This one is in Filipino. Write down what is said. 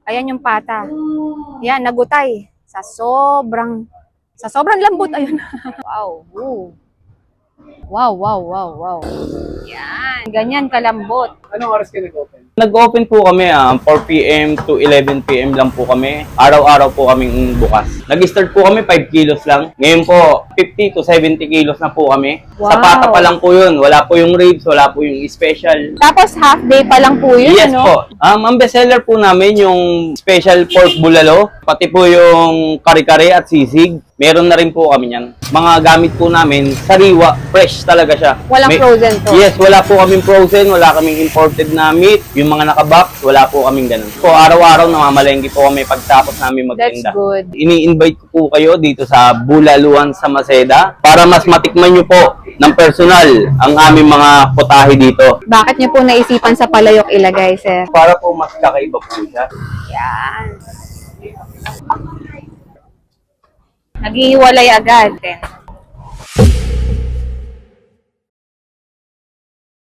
Ayan yung pata. Yan, nagutay. Sa sobrang lambot. Ayun. Wow. Ooh. Wow, wow, wow, wow. Yan. Ganyan kalambot. Anong oras ka nag-open? Nag-open po kami 4 p.m. to 11 p.m. lang po kami. Araw-araw po kaming bukas. Nag-start po kami 5 kilos lang. Ngayon po 50 to 70 kilos na po kami. Wow. Sa pata pa lang po yun. Wala po yung ribs, wala po yung special. Tapos half day pa lang po yun, Yes ano? po. Ang bestseller po namin yung special pork bulalo, pati po yung kare-kare at sisig. Meron na rin po kami yan. Mga gamit po namin, sariwa, fresh talaga siya. Walang frozen to. Yes, wala po kaming frozen, wala kaming imported na meat. Yung mga nakabox, wala po kaming ganun. Po, araw-araw namamalengke po kami pagtapos namin That's magtinda. good. Ini-invite ko po kayo dito sa Bulaluan sa Maceda para mas matikman nyo po ng personal ang aming mga putahe dito. Bakit niyo po naisipan sa palayok ilagay, sir? Para po mas kakaiba po siya. Yan. Naghihiwalay agad.